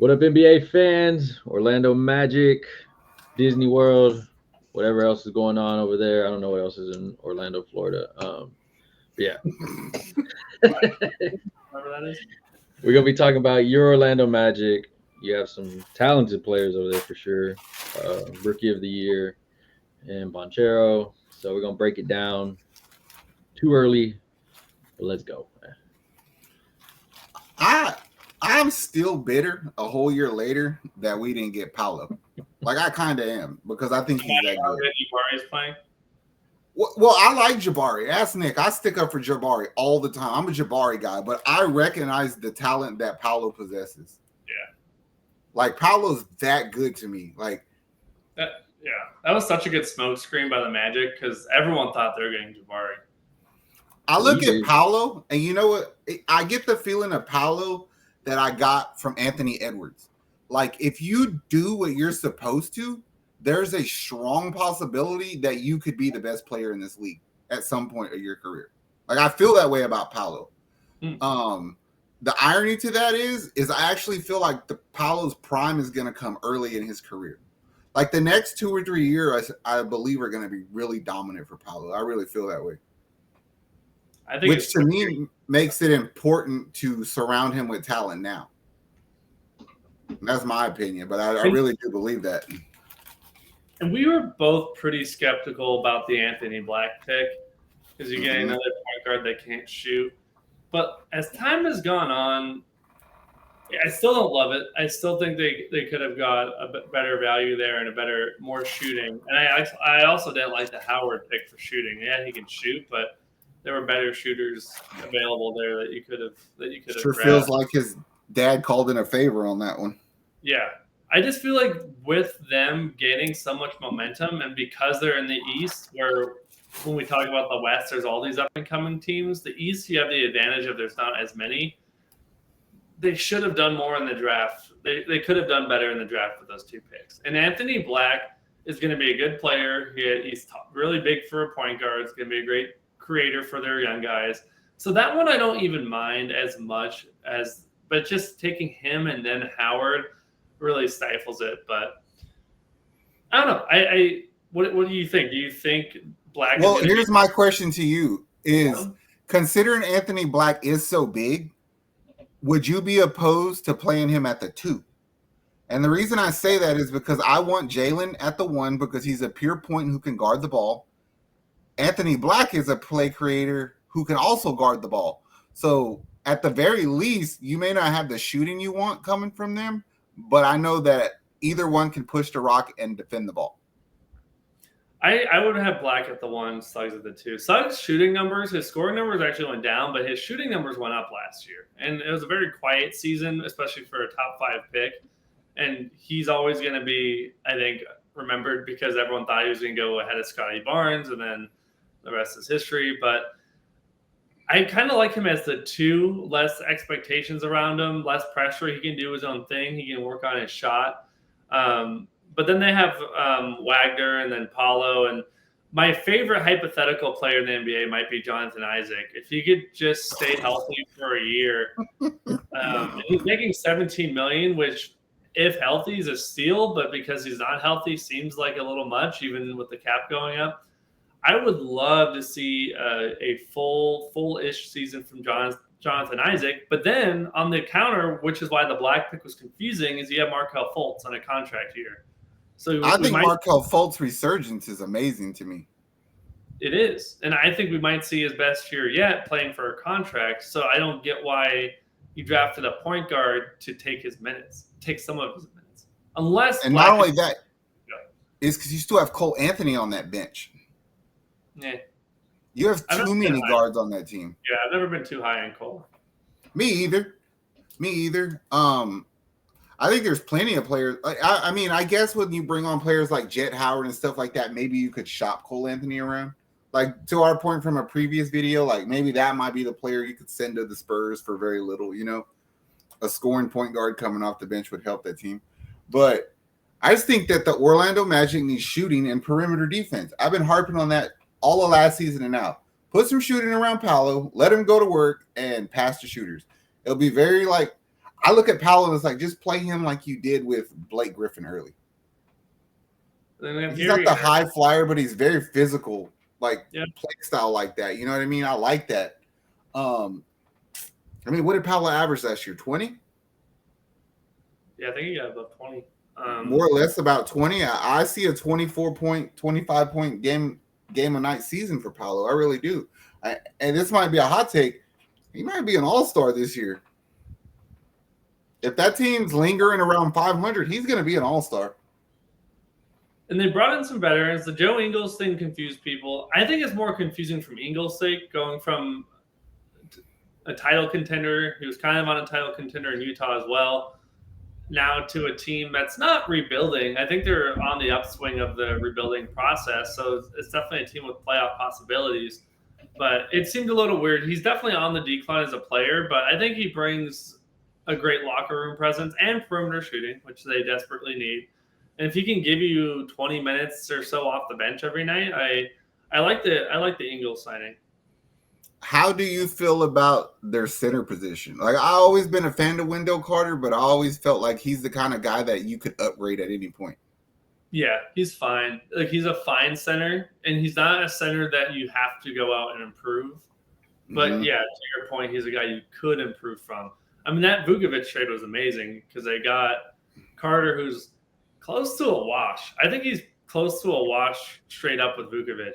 What up, NBA fans? Orlando Magic, Disney World, whatever else is going on over there. I don't know what else is in Orlando, Florida. But yeah, Whatever that is. we're gonna be talking about your Orlando Magic. You have some talented players over there for sure. Rookie of the Year and Banchero. So we're gonna break it down. Too early, but let's go. I I'm still bitter a whole year later that we didn't get Paolo. Like I kind of am because I think he's that How good. good Jabari is playing. Well, I like Jabari. Ask Nick. I stick up for Jabari all the time. I'm a Jabari guy, but I recognize the talent that Paolo possesses. Yeah. Like Paolo's that good to me. Like That was such a good smoke screen by the Magic because everyone thought they were getting Jabari. I look You at did. Paolo, and you know what? I get the feeling of Paolo that I got from Anthony Edwards. Like if you do what you're supposed to, there's a strong possibility that you could be the best player in this league at some point of your career. Like I feel that way about Paolo. The irony to that is I actually feel like the Paolo's prime is going to come early in his career. Like the next 2 or 3 years, I believe are going to be really dominant for Paolo. I really feel that way. I think Which to me makes it important to surround him with talent now. That's my opinion, but I really do believe that. And we were both pretty skeptical about the Anthony Black pick because you get another point guard that can't shoot. But as time has gone on, I still don't love it. I still think they could have got a better value there and more shooting. And I also didn't like the Howard pick for shooting. Yeah, he can shoot, but there were better shooters available there that you could have Sure grabbed. feels like his dad called in a favor on that one. Yeah. I just feel like with them gaining so much momentum and because they're in the East, where when we talk about the West, there's all these up-and-coming teams. The East, you have the advantage of there's not as many. They should have done more in the draft. They could have done better in the draft with those two picks. And Anthony Black is going to be a good player. He's really big for a point guard. It's going to be a great creator for their young guys. So that one I don't even mind as much as, but just taking him and then Howard really stifles it. But I don't know. What do you think? Do you think Black? Well, here's my question to you: is considering Anthony Black is so big, would you be opposed to playing him at the 2? And the reason I say that is because I want Jalen at the 1 because he's a pure point who can guard the ball. Anthony Black is a play creator who can also guard the ball. So at the very least, you may not have the shooting you want coming from them, but I know that either one can push the rock and defend the ball. I would have Black at the 1, Suggs at the 2. Suggs' shooting numbers, his scoring numbers actually went down, but his shooting numbers went up last year. And it was a very quiet season, especially for a top 5 pick. And he's always going to be, I think, remembered because everyone thought he was going to go ahead of Scotty Barnes, and then the rest is history. But I kind of like him as the 2, less expectations around him, less pressure. He can do his own thing. He can work on his shot. But then they have Wagner and then Paolo. And my favorite hypothetical player in the NBA might be Jonathan Isaac. If he could just stay healthy for a year, he's making $17 million, which if healthy is a steal, but because he's not healthy seems like a little much, even with the cap going up. I would love to see a full-ish season from Jonathan Isaac. But then on the counter, which is why the Black pick was confusing, is you have Markelle Fultz on a contract year. So I think Markelle Fultz resurgence is amazing to me. It is. And I think we might see his best year yet playing for a contract. So I don't get why you drafted a point guard to take his minutes, take some of his minutes. Unless and not only that, is because you still have Cole Anthony on that bench. Yeah. You have too many guards on that team. Yeah, I've never been too high on Cole. Me either. I think there's plenty of players. I mean, I guess when you bring on players like Jet Howard and stuff like that, maybe you could shop Cole Anthony around. Like to our point from a previous video, like maybe that might be the player you could send to the Spurs for very little. You know, a scoring point guard coming off the bench would help that team. But I just think that the Orlando Magic needs shooting and perimeter defense. I've been harping on that all of last season and now. Put some shooting around Paolo, let him go to work and pass to shooters. It'll be very I look at Paolo and it's like, just play him like you did with Blake Griffin early. He's not the high flyer, but he's very physical, like play style like that. You know what I mean? I like that. I mean, what did Paolo average last year? 20? Yeah, I think he got above 20. More or less about 20. I see a 24-point, 25-point game a night season for Paolo. I really do. And this might be a hot take. He might be an all-star this year. If that team's lingering around 500, he's going to be an all-star. And they brought in some veterans. The Joe Ingles thing confused people. I think it's more confusing from Ingles' sake, going from a title contender, he was kind of on a title contender in Utah as well, now to a team that's not rebuilding. I think they're on the upswing of the rebuilding process, so it's definitely a team with playoff possibilities. But it seemed a little weird. He's definitely on the decline as a player, but I think he brings a great locker room presence and perimeter shooting, which they desperately need. And if he can give you 20 minutes or so off the bench every night, I like the Ingles signing. How do you feel about their center position? Like, I always been a fan of Wendell Carter, but I always felt like he's the kind of guy that you could upgrade at any point. Yeah, he's fine. Like, he's a fine center, and he's not a center that you have to go out and improve. But yeah, to your point, he's a guy you could improve from. I mean, that Vukovic trade was amazing because they got Carter, who's close to a wash. I think he's close to a wash straight up with Vukovic,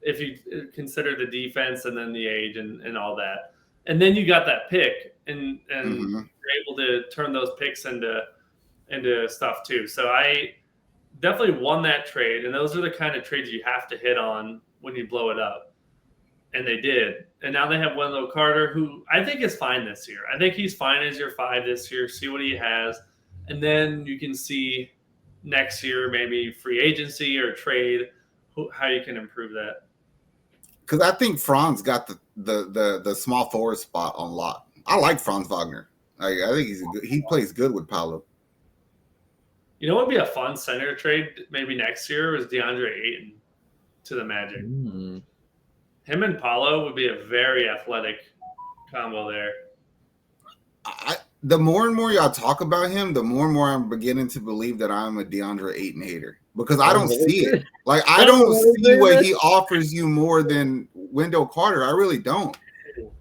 if you consider the defense and then the age and all that. And then you got that pick, and you're able to turn those picks into stuff too. So I definitely won that trade, and those are the kind of trades you have to hit on when you blow it up. And they did. And now they have Wendell Carter, who I think is fine this year. I think he's fine as your 5 this year. See what he has. And then you can see next year maybe free agency or trade how you can improve that. Because I think Franz got the small forward spot on lock. I like Franz Wagner. I think he plays good with Paolo. You know what would be a fun center trade maybe next year was DeAndre Ayton to the Magic. Him and Paolo would be a very athletic combo there. The more and more y'all talk about him, the more and more I'm beginning to believe that I'm a DeAndre Ayton hater because I don't see it. Like, I don't see what he offers you more than Wendell Carter. I really don't.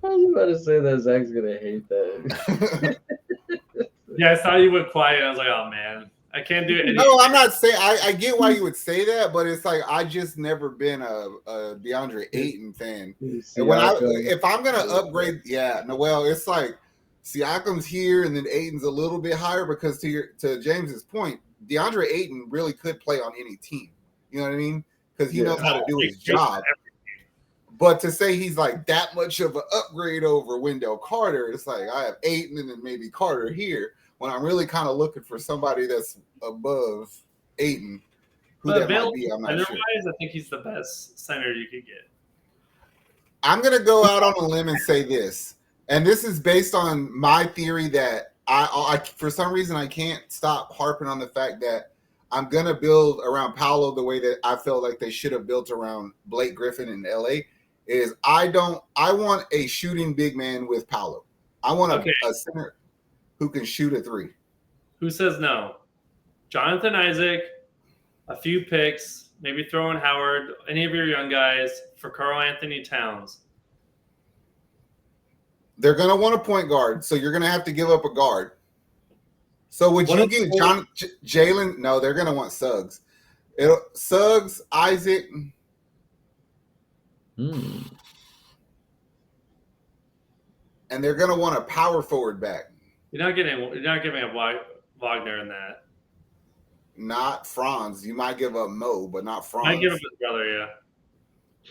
I was about to say that Zach's gonna hate that. Yeah, I saw you went quiet. I was like, oh man, I can't do it. No, I'm not saying. I get why you would say that, but it's like I just never been a DeAndre Ayton fan. And if I'm gonna upgrade, it's like Siakam's here, and then Ayton's a little bit higher because to James's point, DeAndre Ayton really could play on any team. You know what I mean? Because he knows how to do his job. But to say he's like that much of an upgrade over Wendell Carter, it's like I have Ayton and then maybe Carter here. When I'm really kind of looking for somebody that's above Ayton, who that might be, I'm not sure. I think he's the best center you could get. I'm gonna go out on a limb and say this, and this is based on my theory that I for some reason I can't stop harping on the fact that I'm gonna build around Paolo the way that I felt like they should have built around Blake Griffin in LA. I want a shooting big man with Paolo. I want a center who can shoot a 3. Who says no? Jonathan Isaac, a few picks, maybe throw in Howard, any of your young guys for Karl Anthony Towns. They're going to want a point guard, so you're going to have to give up a guard. So would you get Jalen? No, they're going to want Suggs. Suggs, Isaac. And they're going to want a power forward back. You're not giving up Wagner in that. Not Franz. You might give up Mo, but not Franz. I give up his brother,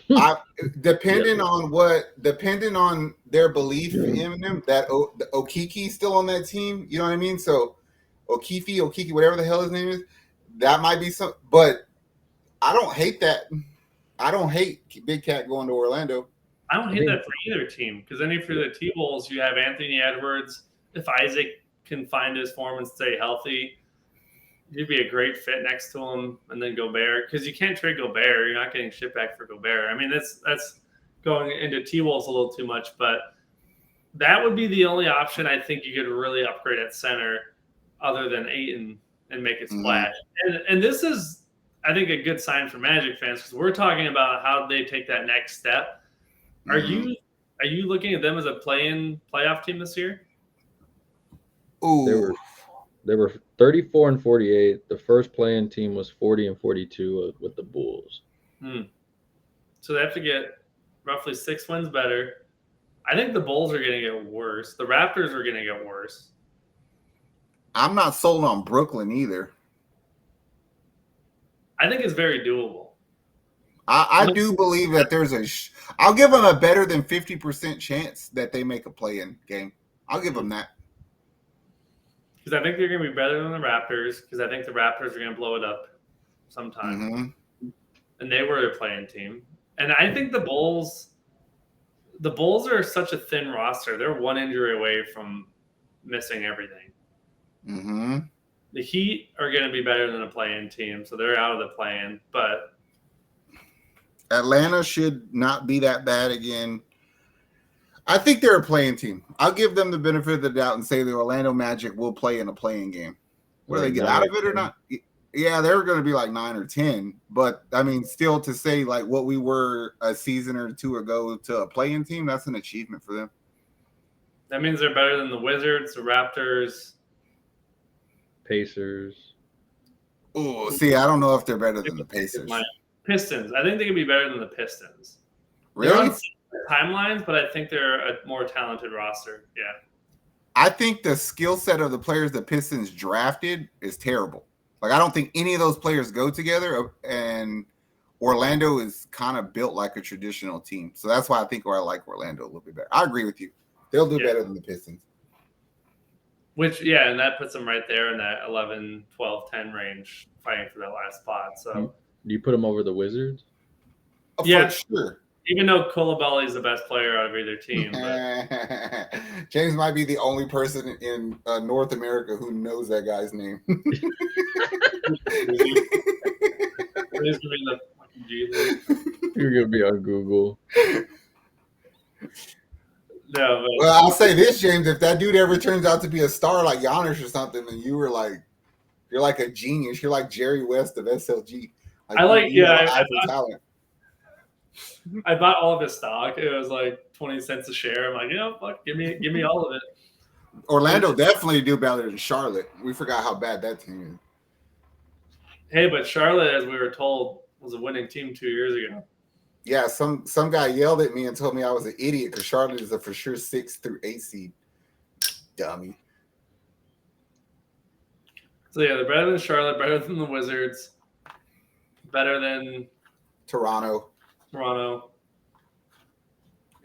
yeah. Depending on their belief in him, that Okiki's still on that team. You know what I mean? So Okiki, whatever the hell his name is, that might be some. But I don't hate that. I don't hate Big Cat going to Orlando. I don't hate that for either team because then for the T-Wolves, you have Anthony Edwards. If Isaac can find his form and stay healthy, he'd be a great fit next to him. And then Gobert, because you can't trade Gobert. You're not getting shit back for Gobert. I mean, that's going into T-Wolves a little too much. But that would be the only option I think you could really upgrade at center other than Ayton and make it splash. And this is, I think, a good sign for Magic fans because we're talking about how they take that next step. Are you looking at them as a playoff team this year? Ooh. They were 34 and 48. The first play-in team was 40 and 42 with the Bulls. So they have to get roughly 6 wins better. I think the Bulls are going to get worse. The Raptors are going to get worse. I'm not sold on Brooklyn either. I think it's very doable. I do believe that there's I'll give them a better than 50% chance that they make a play-in game. I'll give them that. Because I think they're going to be better than the Raptors. Because I think the Raptors are going to blow it up sometime. And they were a play-in team. And I think the Bulls are such a thin roster. They're one injury away from missing everything. The Heat are going to be better than a play-in team, so they're out of the play-in. But Atlanta should not be that bad again. I think they're a play-in team. I'll give them the benefit of the doubt and say the Orlando Magic will play in a play-in game. Whether they get out of it or not, yeah, they're going to be like 9 or 10. But, I mean, still to say like what we were a season or two ago to a play-in team, that's an achievement for them. That means they're better than the Wizards, the Raptors, Pacers. Oh, see, I don't know if they're better than the Pacers. Pistons. I think they could be better than the Pistons. Really? Timelines, but I think they're a more talented roster. Yeah. I think the skill set of the players the Pistons drafted is terrible. Like, I don't think any of those players go together, and Orlando is kind of built like a traditional team. So that's why I think I like Orlando a little bit better. I agree with you. They'll do better than the Pistons. And that puts them right there in that 11, 12, 10 range fighting for that last spot. So, do you put them over the Wizards? Oh, yeah, for sure. Even though Coulibaly is the best player out of either team. But... James might be the only person in North America who knows that guy's name. He's gonna be in the fucking G League. You're gonna be on Google. No, but... Well, I'll say this, James. If that dude ever turns out to be a star like Giannis or something, then you're like a genius. You're like Jerry West of SLG. Talent. I bought all of his stock. It was like 20 cents a share. I'm like, fuck, give me all of it. Orlando definitely do better than Charlotte. We forgot how bad that team is. Hey, but Charlotte, as we were told, was a winning team 2 years ago. Yeah, some guy yelled at me and told me I was an idiot because Charlotte is a for sure 6 through 8 seed. Dummy. So yeah, they're better than Charlotte, better than the Wizards, better than Toronto.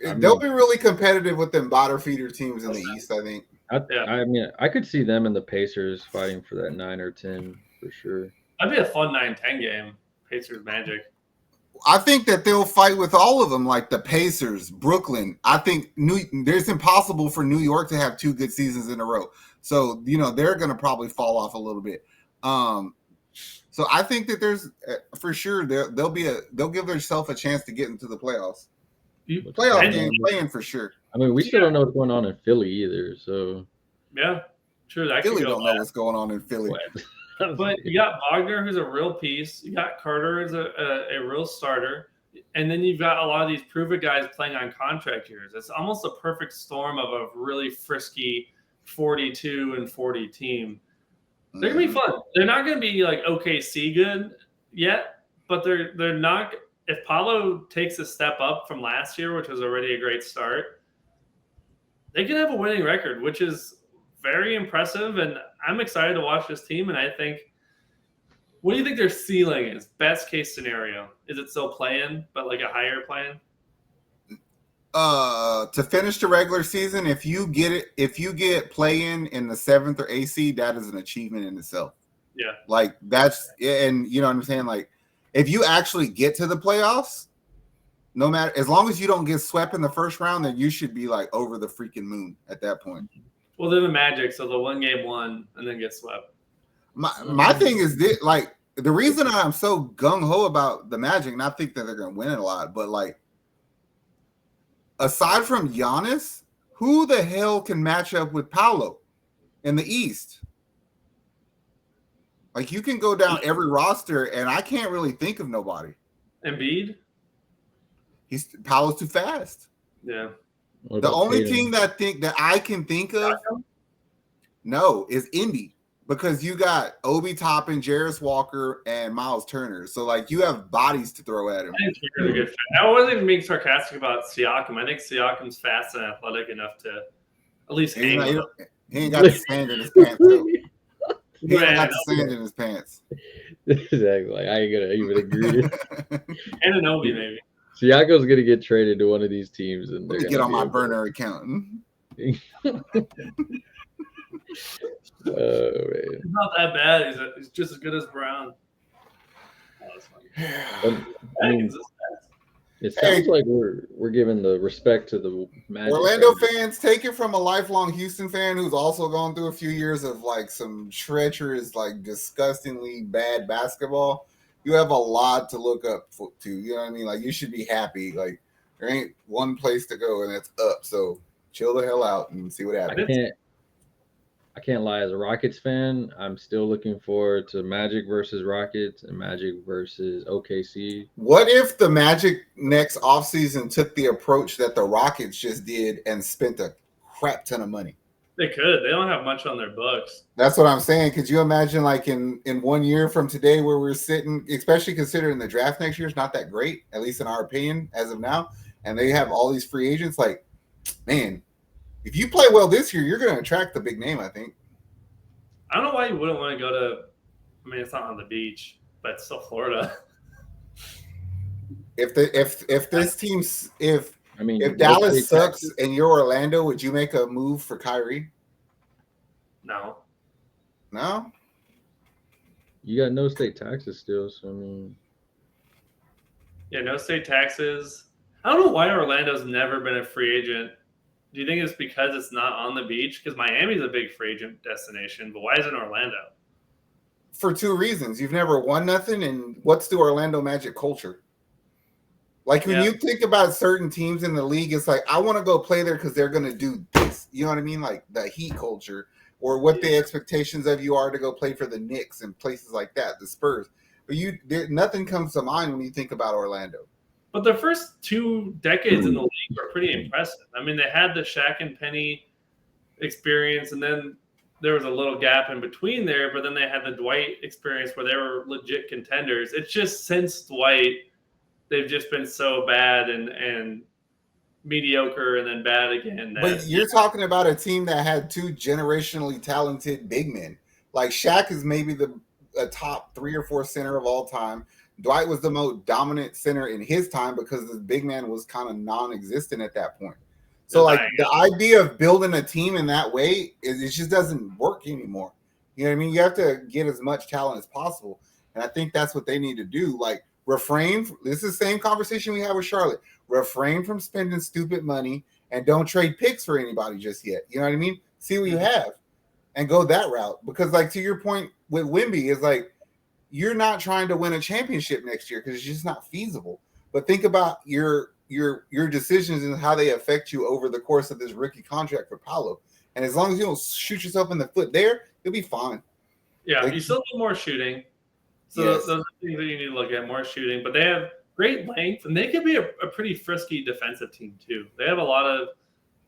They'll be really competitive with them bottom feeder teams in the East, I think. I mean, I could see them and the Pacers fighting for that 9 or 10 for sure. That'd be a fun 9-10 game. Pacers Magic. I think that they'll fight with all of them, like the Pacers, Brooklyn. I think there's impossible for New York to have 2 good seasons in a row. So, they're going to probably fall off a little bit. So I think that there's for sure they'll give themselves a chance to get into the playoffs. Playoff game playing for sure. I mean, we still don't know what's going on in Philly either. So yeah, true. That Philly don't know what's going on in Philly. But you got Wagner, who's a real piece. You got Carter as a real starter. And then you've got a lot of these prove-it guys playing on contract years. It's almost a perfect storm of a really frisky 42 and 40 team. They're going to be fun. They're not going to be like OKC good yet, but they're not. If Paolo takes a step up from last year, which was already a great start, they can have a winning record, which is very impressive. And I'm excited to watch this team. And I think, what do you think their ceiling is? Best case scenario. Is it still play-in, but like a higher play-in? To finish the regular season, if you get play-in in the 7th or 8th seed, that is an achievement in itself. Yeah. Like that's, and you know what I'm saying? Like if you actually get to the playoffs, no matter, as long as you don't get swept in the first round, then you should be like over the freaking moon at that point. Well, they're the Magic, so they'll win game 1 and then get swept. My thing is this, like the reason I'm so gung-ho about the Magic, and I think that they're going to win it a lot, but like aside from Giannis, who the hell can match up with Paolo in the East? Like, you can go down every roster, and I can't really think of nobody. Embiid? Paolo's too fast. Yeah. What The about only Tatum? team that I can think of, no, is Indy, because you got Obi Toppin, Jarris Walker, and Miles Turner. So, like, you have bodies to throw at him. I think Turner's a good fit. I wasn't even being sarcastic about Siakam. I think Siakam's fast and athletic enough to at least hang with him. He ain't got the sand in his pants, though. He ain't Yeah, got the sand in his pants. Exactly. Like, I ain't gonna even agree. and an Obi, maybe. Siakam's gonna get traded to one of these teams, and Let me get on my burner account. Oh man, He's not that bad. He's just as good as Brown. Oh, that's funny. I mean, it sounds like we're giving the respect to the Magic Orlando fans. fans, take it from a lifelong Houston fan who's also gone through a few years of like some treacherous, like disgustingly bad basketball. You have a lot to look up to. You know what I mean? Like, you should be happy. Like, there ain't one place to go, and it's up. So chill the hell out and see what happens. I can't lie. As a Rockets fan, I'm still looking forward to Magic versus Rockets and Magic versus OKC. What if the Magic next offseason took the approach that the Rockets just did and spent a crap ton of money? They could. They don't have much on their books. That's what I'm saying. Could you imagine, like, in 1 year from today, where we're sitting, especially considering the draft next year is not that great, at least in our opinion, as of now, and they have all these free agents. Like, man, if you play well this year, you're going to attract the big name, I think. I don't know why you wouldn't want to go to. I mean, it's not on the beach, but it's still Florida. If this team's if if Dallas sucks and you're Orlando, would you make a move for Kyrie? No. No? You got no state taxes still, so I mean. Yeah, no state taxes. I don't know why Orlando's never been a free agent. Do you think it's because it's not on the beach? Because Miami's a big free agent destination, but why isn't Orlando? For two reasons. You've never won nothing, and what's the Orlando Magic culture? Like, when you think about certain teams in the league, it's like, I want to go play there because they're going to do this. You know what I mean? Like the Heat culture, or what the expectations of you are to go play for the Knicks and places like that, the Spurs. But nothing comes to mind when you think about Orlando. But the first 2 decades in the league were pretty impressive. I mean, they had the Shaq and Penny experience, and then there was a little gap in between there, but then they had the Dwight experience where they were legit contenders. It's just since Dwight, they've just been so bad and mediocre and then bad again. But you're talking about a team that had 2 generationally talented big men. Like, Shaq is maybe a top 3 or 4 center of all time. Dwight was the most dominant center in his time because the big man was kind of non-existent at that point. So, like, the idea of building a team in that way, it just doesn't work anymore. You know what I mean? You have to get as much talent as possible. And I think that's what they need to do. Like, this is the same conversation we had with Charlotte. Refrain from spending stupid money and don't trade picks for anybody just yet. You know what I mean? See what you have and go that route. Because, like, to your point with Wemby, is like, you're not trying to win a championship next year because it's just not feasible. But think about your decisions and how they affect you over the course of this rookie contract for Paolo. And as long as you don't shoot yourself in the foot there, you'll be fine. Yeah, you still need more shooting. So those are things that you need to look at, more shooting. But they have great length, and they could be a pretty frisky defensive team too. They have a lot of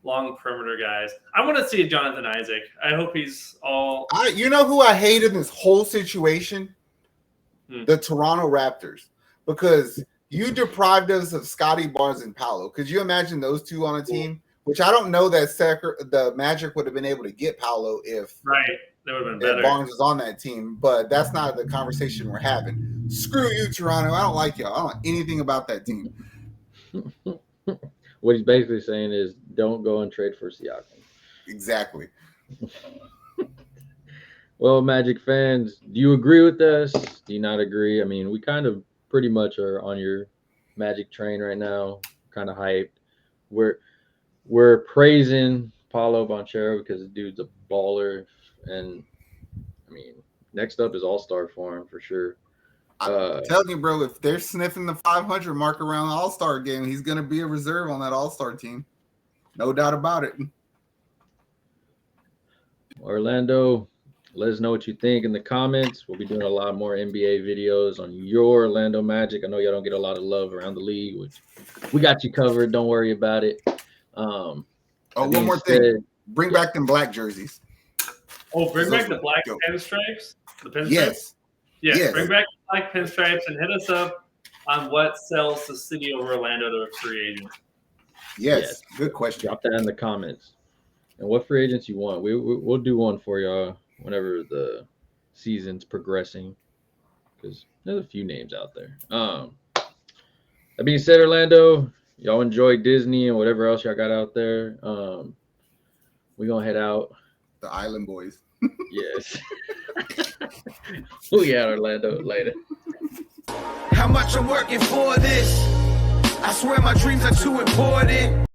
long perimeter guys. I want to see Jonathan Isaac. I hope he's all. You know who I hate in this whole situation? The Toronto Raptors, because you deprived us of Scotty Barnes and Paolo. Could you imagine those two on a team? Which I don't know that the Magic would have been able to get Paolo if they would have been better. Barnes was on that team, but that's not the conversation we're having. Screw you, Toronto. I don't like y'all. I don't like anything about that team. What he's basically saying is, don't go and trade for Siakam. Exactly. Well, Magic fans, do you agree with us? Do you not agree? I mean, we kind of pretty much are on your Magic train right now, kind of hyped. We're praising Paolo Banchero because the dude's a baller, and I mean, next up is All-Star for him for sure. I'm telling you, bro, if they're sniffing the 500 mark around the All-Star game, he's going to be a reserve on that All-Star team. No doubt about it. Orlando, let us know what you think in the comments. We'll be doing a lot more NBA videos on your Orlando Magic. I know y'all don't get a lot of love around the league, which we got you covered. Don't worry about it. One more thing. Bring back them black jerseys. Oh, bring back the black pinstripes? The pinstripes? Yes. Bring back the black pinstripes and hit us up on what sells the city of Orlando to a free agent. Yes. Good question. Drop that in the comments. And what free agents you want? We'll do one for y'all whenever the season's progressing, because there's a few names out there. That being said, Orlando, y'all enjoy Disney and whatever else y'all got out there. We're gonna head out. The Island Boys. Yes. We out, Orlando. Later. How much I'm working for this? I swear my dreams are too important.